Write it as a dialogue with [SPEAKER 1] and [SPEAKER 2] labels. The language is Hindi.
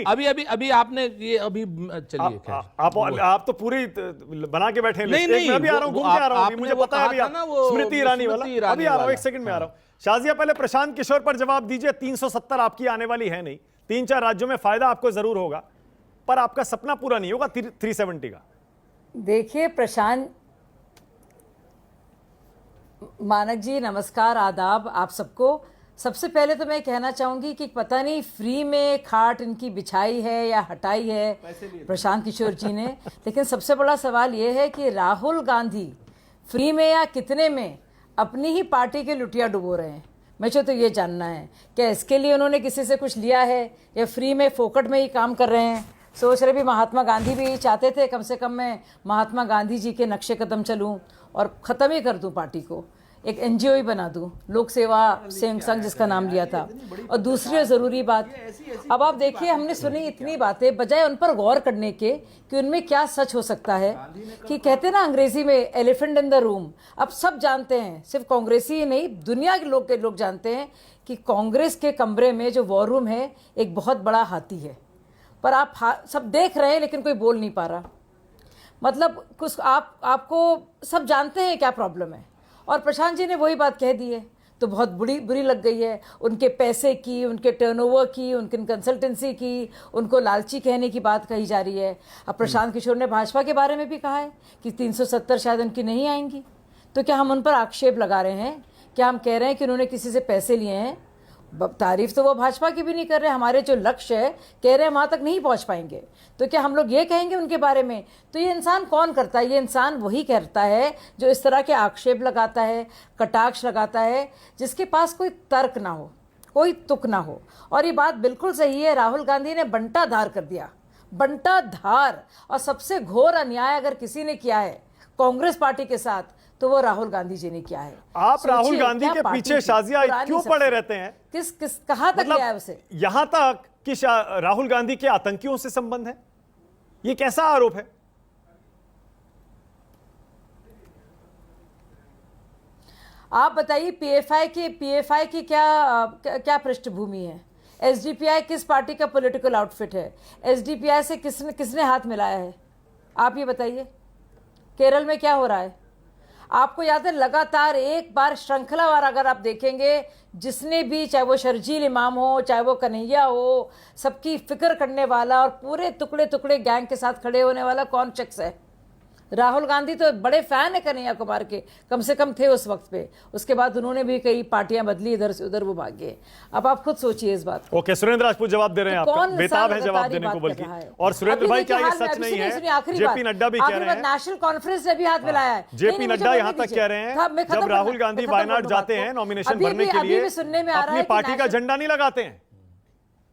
[SPEAKER 1] अभी अभी अभी आपने ये अभी चलिए
[SPEAKER 2] आप तो पूरी बना के बैठे हैं।
[SPEAKER 1] नहीं,
[SPEAKER 2] मैं भी आ रहा हूँ, घूम के आ रहा हूँ, अभी मुझे पता है अभी स्मृति ईरानी वाला, अभी आ रहा हूँ, एक सेकंड में आ रहा हूँ। शाजिया पहले प्रशांत किशोर पर जवाब दीजिए। 370 आपकी आने वाली है नहीं, 3-4 राज्यों में फायदा आपको जरूर होगा, पर आपका सपना पूरा नहीं होगा 370 का।
[SPEAKER 3] देखिए प्रशांत मानक जी, नमस्कार, आदाब आप सबको। सबसे पहले तो मैं कहना चाहूंगी कि पता नहीं फ्री में खाट इनकी बिछाई है या हटाई है प्रशांत किशोर जी ने, लेकिन सबसे बड़ा सवाल ये है कि राहुल गांधी फ्री में या कितने में अपनी ही पार्टी के लुटिया डुबो रहे हैं। मुझे तो ये जानना है, क्या इसके लिए उन्होंने किसी से कुछ लिया है या फ्री में फोकट में ही काम कर रहे हैं। सोच रहे भी महात्मा गांधी भी चाहते थे कम से कम मैं महात्मा गांधी जी के नक्शे कदम चलूं और ख़त्म ही कर दूं पार्टी को, एक एनजीओ ही बना दूं, लोक सेवा संघ जिसका नाम लिया था। और दूसरी ज़रूरी बात, अब आप देखिए हमने सुनी इतनी बातें, बजाय उन पर गौर करने के कि उनमें क्या सच हो सकता है। कि कहते ना अंग्रेजी में एलिफेंट इन द रूम। अब सब जानते हैं, सिर्फ कांग्रेसी ही नहीं दुनिया के लोग जानते हैं कि कांग्रेस के कमरे में जो वॉर रूम है एक बहुत बड़ा हाथी है, पर आप सब देख रहे हैं लेकिन कोई बोल नहीं पा रहा। मतलब कुछ आपको सब जानते हैं क्या प्रॉब्लम है, और प्रशांत जी ने वही बात कह दी है तो बहुत बुरी लग गई है। उनके पैसे की, उनके टर्नओवर की, उनकी कंसल्टेंसी की, उनको लालची कहने की बात कही जा रही है। अब प्रशांत किशोर ने भाजपा के बारे में भी कहा है कि 370 शायद उनकी नहीं आएंगी। तो क्या हम उन पर आक्षेप लगा रहे हैं? क्या हम कह रहे हैं कि उन्होंने किसी से पैसे लिए हैं? तारीफ तो वो भाजपा की भी नहीं कर रहे। हमारे जो लक्ष्य है कह रहे हैं वहाँ तक नहीं पहुँच पाएंगे, तो क्या हम लोग ये कहेंगे उनके बारे में? तो ये इंसान कौन करता है? ये इंसान वही करता है जो इस तरह के आक्षेप लगाता है, कटाक्ष लगाता है, जिसके पास कोई तर्क ना हो, कोई तुक ना हो। और ये बात बिल्कुल सही है, राहुल गांधी ने बंटा धार कर दिया, बंटा धार। और सबसे घोर अन्याय अगर किसी ने किया है कांग्रेस पार्टी के साथ तो वो राहुल गांधी जी ने किया है।
[SPEAKER 2] आप राहुल गांधी के पीछे शाजिया क्यों पड़े रहते हैं?
[SPEAKER 3] किस कहां तक गया है उसे?
[SPEAKER 2] यहां तक कि राहुल गांधी के आतंकियों से संबंध है, ये कैसा आरोप है?
[SPEAKER 3] आप बताइए, पीएफआई की क्या पृष्ठभूमि है? एसडीपीआई किस पार्टी का पॉलिटिकल आउटफिट है? एसडीपीआई से किसने हाथ मिलाया है? आप ये बताइए। केरल में क्या हो रहा है आपको याद है? लगातार एक बार श्रृंखलावार अगर आप देखेंगे, जिसने भी, चाहे वो शर्जील इमाम हो, चाहे वो कन्हैया हो, सबकी फिक्र करने वाला और पूरे टुकड़े टुकड़े गैंग के साथ खड़े होने वाला कौन शख्स है? राहुल गांधी तो बड़े फैन है कन्हैया कुमार के, कम से कम थे उस वक्त पे। उसके बाद उन्होंने भी कई पार्टियां बदली, इधर से उधर वो भाग गए। अब आप खुद सोचिए इस बात को।
[SPEAKER 2] ओके, सुरेंद्र राजपूत जवाब दे रहे हैं, आपका बेताब है जवाब देने को बल्कि। और सुरेंद्र भाई, क्या ये सच नहीं है? जेपी नड्डा भी कह रहे हैं,
[SPEAKER 3] नेशनल कॉन्फ्रेंस ने भी हाथ मिलाया है।
[SPEAKER 2] जेपी नड्डा यहां तक कह रहे हैं जब राहुल गांधी वायनाड जाते हैं नॉमिनेशन भरने के लिए, अपनी पार्टी का झंडा नहीं लगाते हैं।